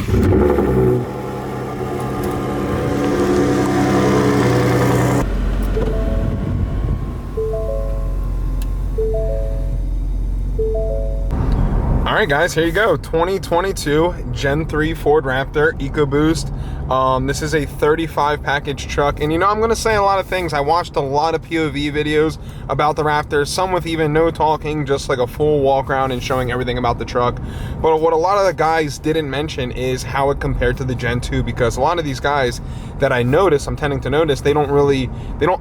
All right, guys, here you go. 2022 Gen 3 Ford Raptor EcoBoost. This is a 35 package truck, and you know, I'm gonna say a lot of things. I watched a lot of POV videos about the Raptor, some with even no talking, just like a full walk around and showing everything about the truck. But what a lot of the guys didn't mention is how it compared to the Gen 2, because a lot of these guys that I'm tending to notice, they don't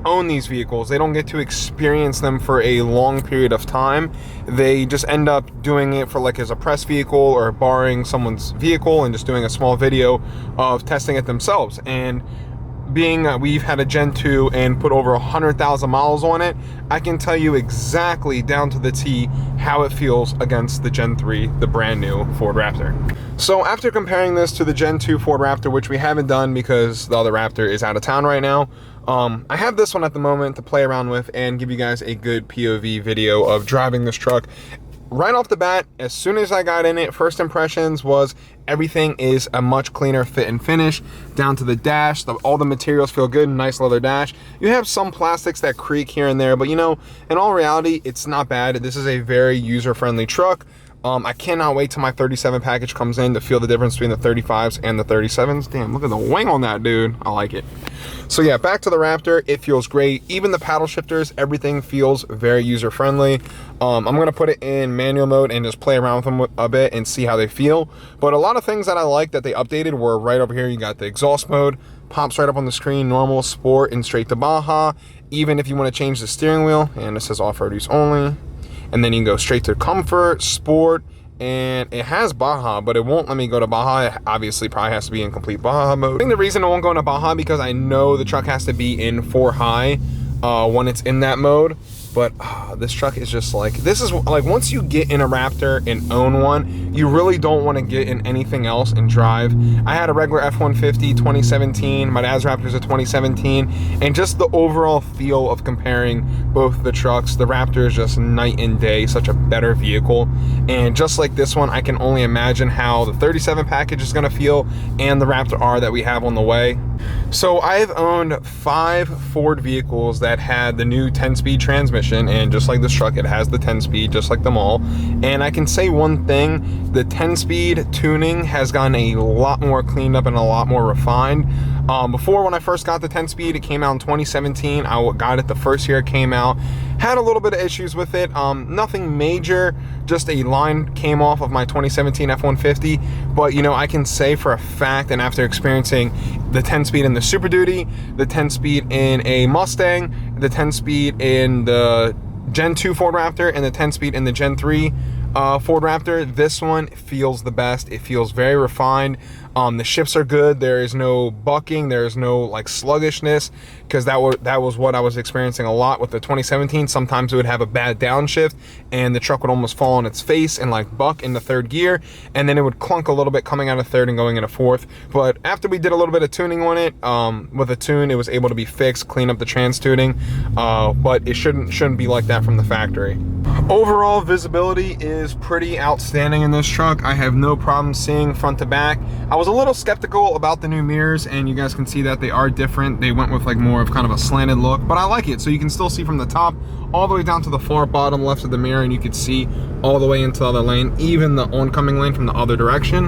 own these vehicles. They don't get to experience them for a long period of time. They just end up doing it for like as a press vehicle or borrowing someone's vehicle and just doing a small video of testing it themselves. And being that we've had a Gen 2 and put over 100,000 miles on it, I can tell you exactly down to the T how it feels against the Gen 3, the brand new Ford Raptor. So after comparing this to the Gen 2 Ford Raptor, which we haven't done because the other Raptor is out of town right now, I have this one at the moment to play around with and give you guys a good POV video of driving this truck. Right off the bat, as soon as I got in it, first impressions was everything is a much cleaner fit and finish, down to the dash. All the materials feel good, nice leather dash. You have some plastics that creak here and there, but you know, in all reality, it's not bad. This is a very user-friendly truck. I cannot wait till my 37 package comes in to feel the difference between the 35s and the 37s. Damn, look at the wing on that, dude. I like it. So yeah, back to the Raptor. It feels great. Even the paddle shifters, everything feels very user-friendly. I'm gonna put it in manual mode and just play around with them a bit and see how they feel. But a lot of things that I like that they updated were right over here. You got the exhaust mode, pops right up on the screen, normal, sport, and straight to Baja. Even if you want to change the steering wheel, and it says off-road use only. And then you can go straight to comfort, sport, and it has Baja, but it won't let me go to Baja. It obviously probably has to be in complete Baja mode. I think the reason it won't go into Baja because I know the truck has to be in 4 high when it's in that mode. But this truck is just like, this is like, once you get in a Raptor and own one, you really don't want to get in anything else and drive. I had a regular F-150 2017, my dad's Raptor's a 2017, and just the overall feel of comparing both the trucks, the Raptor is just night and day, such a better vehicle. And just like this one, I can only imagine how the 37 package is going to feel and the Raptor R that we have on the way. So I've owned 5 Ford vehicles that had the new 10-speed transmission, and just like this truck, it has the 10-speed just like them all. And I can say one thing, the 10-speed tuning has gotten a lot more cleaned up and a lot more refined. Before, when I first got the 10-speed, it came out in 2017. I got it the first year it came out. Had a little bit of issues with it. Nothing major, just a line came off of my 2017 F-150. But you know, I can say for a fact, and after experiencing the 10-speed in the Super Duty, the 10-speed in a Mustang, the 10-speed in the Gen 2 Ford Raptor, and the 10-speed in the Gen 3 Ford Raptor, this one feels the best. It feels very refined. The shifts are good. There is no bucking. There is no like sluggishness, because that was what I was experiencing a lot with the 2017. Sometimes it would have a bad downshift and the truck would almost fall on its face and like buck in the 3rd gear, and then it would clunk a little bit coming out of 3rd and going into 4th. But after we did a little bit of tuning on it, with a tune, it was able to be fixed, clean up the trans tuning, but it shouldn't be like that from the factory. Overall visibility is pretty outstanding in this truck. I have no problem seeing front to back. I was a little skeptical about the new mirrors, and you guys can see that they are different. They went with like more of kind of a slanted look, but I like it. So you can still see from the top all the way down to the far bottom left of the mirror, and you can see all the way into the other lane, even the oncoming lane from the other direction.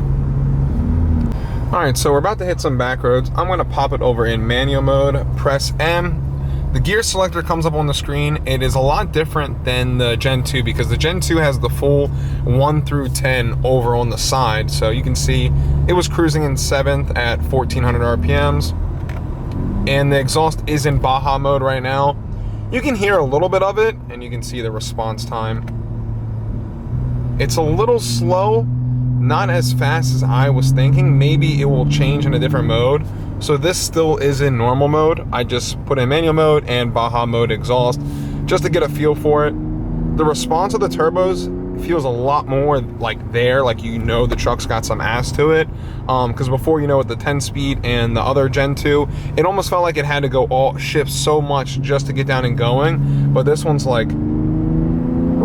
All right, so we're about to hit some back roads. I'm gonna pop it over in manual mode, press M. The gear selector comes up on the screen. It is a lot different than the Gen 2 because the Gen 2 has the full 1 through 10 over on the side. So you can see it was cruising in 7th at 1400 RPMs. And the exhaust is in Baja mode right now. You can hear a little bit of it, and you can see the response time. It's a little slow, not as fast as I was thinking. Maybe it will change in a different mode. So this still is in normal mode. I just put in manual mode and Baja mode exhaust just to get a feel for it. The response of the turbos feels a lot more like you know the truck's got some ass to it. Because before, you know, with the 10-speed and the other Gen 2, it almost felt like it had to go all shift so much just to get down and going. But this one's like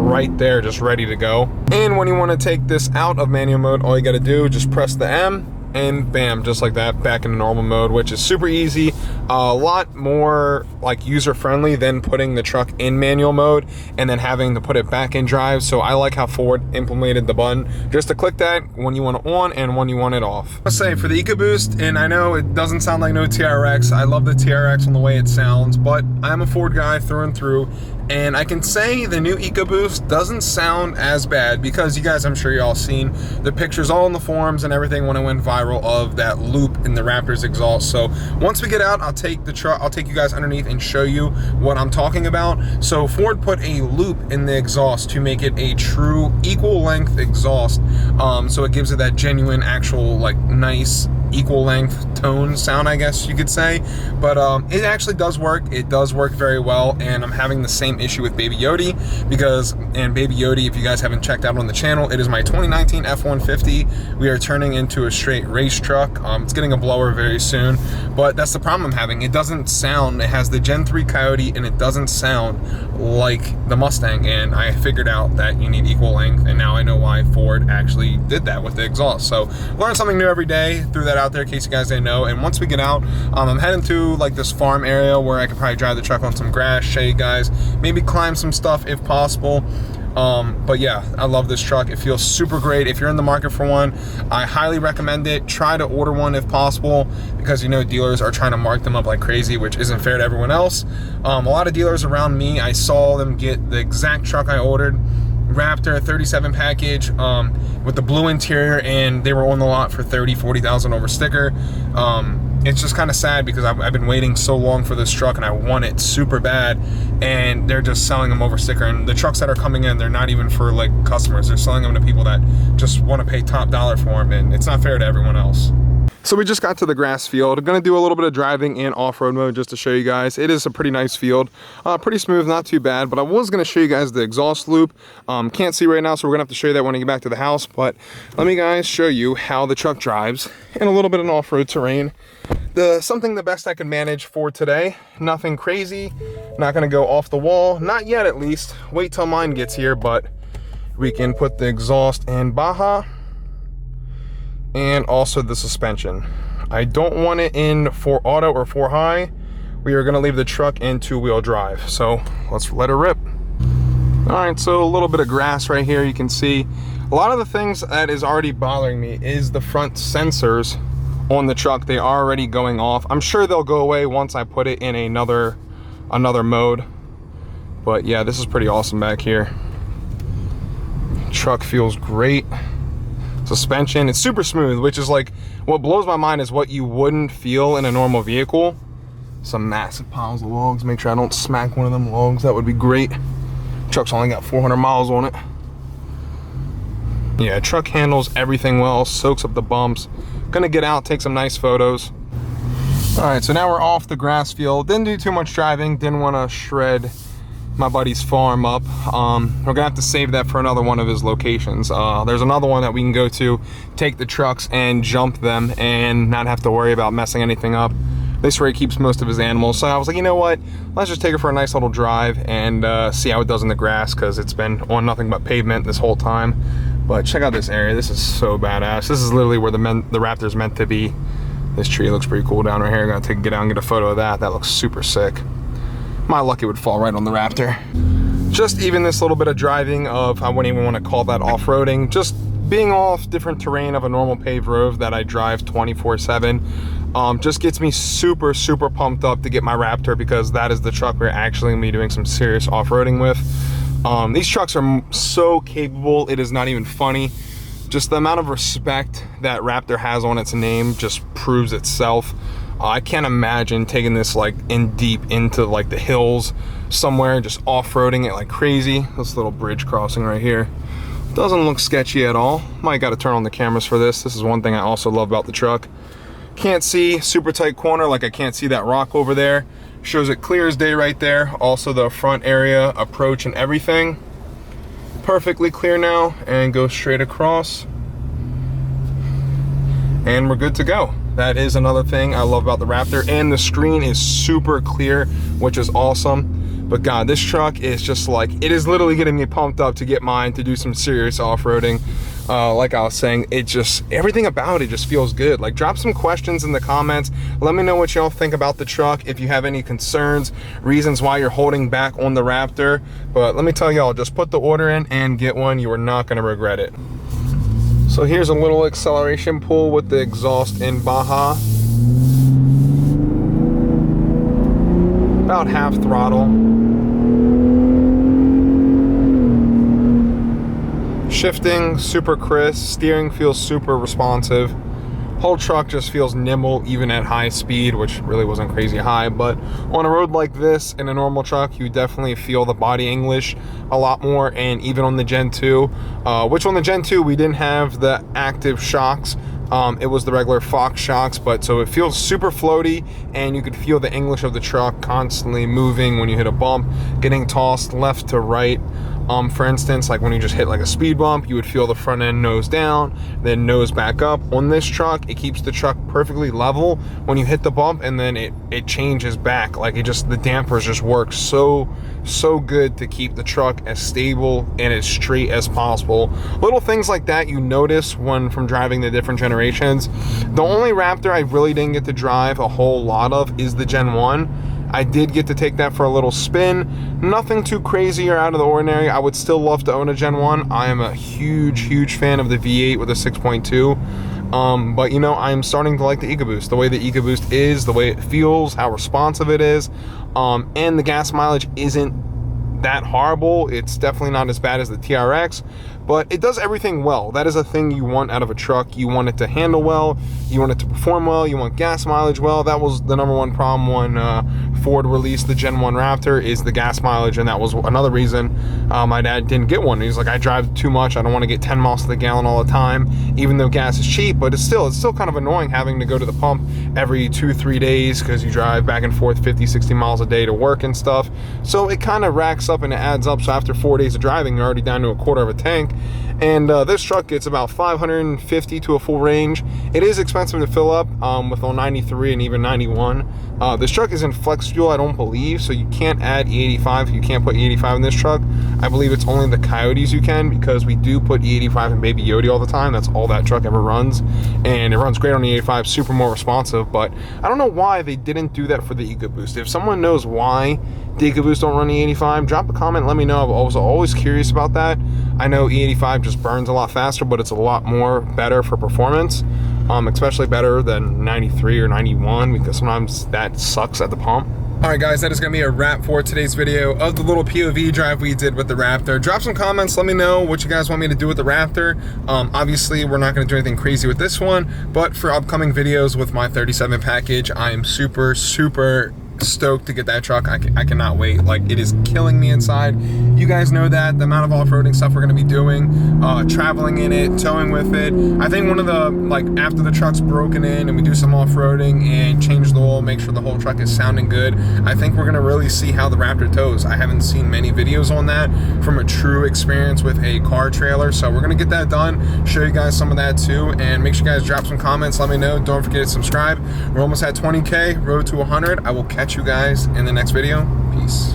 right there, just ready to go. And when you want to take this out of manual mode, all you got to do is just press the M. and bam, just like that, back into normal mode, which is super easy. A lot more like user-friendly than putting the truck in manual mode and then having to put it back in drive. So I like how Ford implemented the button just to click that when you want it on and when you want it off. Let's say for the EcoBoost, and I know it doesn't sound like no TRX, I love the TRX on the way it sounds, but I'm a Ford guy through and through, and I can say the new EcoBoost doesn't sound as bad because you guys, I'm sure you all seen the pictures all in the forums and everything when it went viral of that loop in the Raptor's exhaust. So once we get out, I'll take you guys underneath and show you what I'm talking about. So Ford put a loop in the exhaust to make it a true equal length exhaust. So it gives it that genuine, actual, like nice equal length tone sound, I guess you could say. But it actually does work. It does work very well, and I'm having the same issue with Baby Yodi and Baby Yodi, if you guys haven't checked out on the channel, it is my 2019 F-150. We are turning into a straight race truck. It's getting a blower very soon, but that's the problem I'm having. It doesn't sound, it has the Gen 3 Coyote and it doesn't sound like the Mustang, and I figured out that you need equal length, and now I know why Ford actually did that with the exhaust. So learn something new every day. Threw that out there in case you guys didn't know. And once we get out, I'm heading to like this farm area where I could probably drive the truck on some grass, show you guys, maybe climb some stuff if possible. But yeah, I love this truck. It feels super great. If you're in the market for one, I highly recommend it. Try to order one if possible, because you know dealers are trying to mark them up like crazy, which isn't fair to everyone else. A lot of dealers around me, I saw them get the exact truck I ordered, Raptor 37 package with the blue interior, and they were on the lot for 40,000 over sticker. It's just kind of sad because I've been waiting so long for this truck and I want it super bad, and they're just selling them over sticker. And the trucks that are coming in, they're not even for like customers, they're selling them to people that just want to pay top dollar for them, and it's not fair to everyone else. So we just got to the grass field. I'm gonna do a little bit of driving in off-road mode just to show you guys. It is a pretty nice field, pretty smooth, not too bad, but I was gonna show you guys the exhaust loop. Can't see right now, so we're gonna have to show you that when I get back to the house, but let me guys show you how the truck drives in a little bit of an off-road terrain. Something the best I can manage for today. Nothing crazy, not gonna go off the wall, not yet at least. Wait till mine gets here, but we can put the exhaust in Baja, and also the suspension. I don't want it in 4 auto or 4 high. We are gonna leave the truck in 2-wheel drive. So let's let it rip. All right, so a little bit of grass right here. You can see a lot of the things that is already bothering me is the front sensors on the truck. They are already going off. I'm sure they'll go away once I put it in another mode. But yeah, this is pretty awesome back here. Truck feels great. Suspension, it's super smooth, which is like what blows my mind is what you wouldn't feel in a normal vehicle. Some massive piles of logs. Make sure I don't smack one of them logs, that would be great. Truck's only got 400 miles on it. Yeah, truck handles everything well, soaks up the bumps. Gonna get out, take some nice photos. All right, so now we're off the grass field. Didn't do too much driving, didn't want to shred my buddy's farm up. We're gonna have to save that for another one of his locations. There's another one that we can go to, take the trucks and jump them and not have to worry about messing anything up. This is where he keeps most of his animals. So I was like, you know what, let's just take it for a nice little drive and see how it does in the grass, because it's been on nothing but pavement this whole time. But check out this area, this is so badass. This is literally where the Raptor's meant to be. This tree looks pretty cool down right here. I'm gonna get out and get a photo of that. That looks super sick. My luck, it would fall right on the Raptor. Just even this little bit of driving of, I wouldn't even want to call that off-roading, just being off different terrain of a normal paved road that I drive 24/7, just gets me super, super pumped up to get my Raptor, because that is the truck we're actually gonna be doing some serious off-roading with. These trucks are so capable, it is not even funny. Just the amount of respect that Raptor has on its name just proves itself. I can't imagine taking this like in deep into like the hills somewhere, just off-roading it like crazy. This little bridge crossing right here doesn't look sketchy at all. Might got to turn on the cameras for this. This is one thing I also love about the truck. Can't see super tight corner, like I can't see that rock over there. Shows it clear as day right there. Also the front area, approach and everything, perfectly clear now, and go straight across. And we're good to go. That is another thing I love about the Raptor, and the screen is super clear, which is awesome. But God, this truck is just like, it is literally getting me pumped up to get mine to do some serious off-roading. like I was saying, it just, everything about it just feels good. Like, drop some questions in the comments. Let me know what y'all think about the truck. If you have any concerns, reasons why you're holding back on the Raptor. But let me tell y'all, just put the order in and get one. You are not going to regret it. So here's a little acceleration pull with the exhaust in Baja. About half throttle. Shifting super crisp, steering feels super responsive. Whole truck just feels nimble even at high speed, which really wasn't crazy high, but on a road like this in a normal truck, you definitely feel the body English a lot more. And even on the Gen 2, which on the Gen 2 we didn't have the active shocks. It was the regular Fox shocks, but so it feels super floaty, and you could feel the English of the truck constantly moving when you hit a bump, getting tossed left to right. For instance, like when you just hit like a speed bump, you would feel the front end nose down, then nose back up. On this truck, it keeps the truck perfectly level when you hit the bump, and then it changes back. Like, it just, the dampers just work so good to keep the truck as stable and as straight as possible. Little things like that you notice from driving the different generations. The only Raptor I really didn't get to drive a whole lot of is the Gen 1. I did get to take that for a little spin. Nothing too crazy or out of the ordinary. I would still love to own a Gen 1. I am a huge fan of the V8 with a 6.2. But you know, I'm starting to like the EcoBoost. The way the EcoBoost is, the way it feels, how responsive it is. And the gas mileage isn't that horrible. It's definitely not as bad as the TRX, but it does everything well. That is a thing you want out of a truck. You want it to handle well, you want it to perform well, you want gas mileage well. That was the #1 problem when Ford released the Gen 1 Raptor, is the gas mileage, and that was another reason my dad didn't get one. He's like, I drive too much, I don't want to get 10 miles to the gallon all the time, even though gas is cheap. But it's still kind of annoying having to go to the pump every 2-3 days because you drive back and forth 50-60 miles a day to work and stuff. So it kind of racks up and it adds up. So after 4 days of driving, you're already down to a quarter of a tank. And this truck gets about 550 to a full range. It is expensive to fill up with all 93 and even 91. This truck is in flex fuel, I don't believe, so you can't add E85. You can't put E85 in this truck. I believe it's only the Coyotes you can, because we do put E85 in Baby Yodi all the time. That's all that truck ever runs, and it runs great on E85, super more responsive. But I don't know why they didn't do that for the EcoBoost. If someone knows why the EcoBoost don't run E85, drop a comment, let me know. I was always curious about that. I know E85 just burns a lot faster, but it's a lot more better for performance, especially better than 93 or 91, because sometimes that sucks at the pump. All right, guys, that is going to be a wrap for today's video of the little POV drive we did with the Raptor. Drop some comments, let me know what you guys want me to do with the Raptor. Obviously, we're not going to do anything crazy with this one, but for upcoming videos with my 37 package, I am super stoked to get that truck. I cannot wait. Like, it is killing me inside. You guys know that, the amount of off-roading stuff we're going to be doing, traveling in it, towing with it. I think one of the, like, after the truck's broken in and we do some off-roading and change the oil, make sure the whole truck is sounding good, I think we're going to really see how the Raptor tows. I haven't seen many videos on that from a true experience with a car trailer, so we're going to get that done, show you guys some of that too, and make sure you guys drop some comments, let me know. Don't forget to subscribe. We're almost at 20K, road to 100. I will catch you guys in the next video. Peace.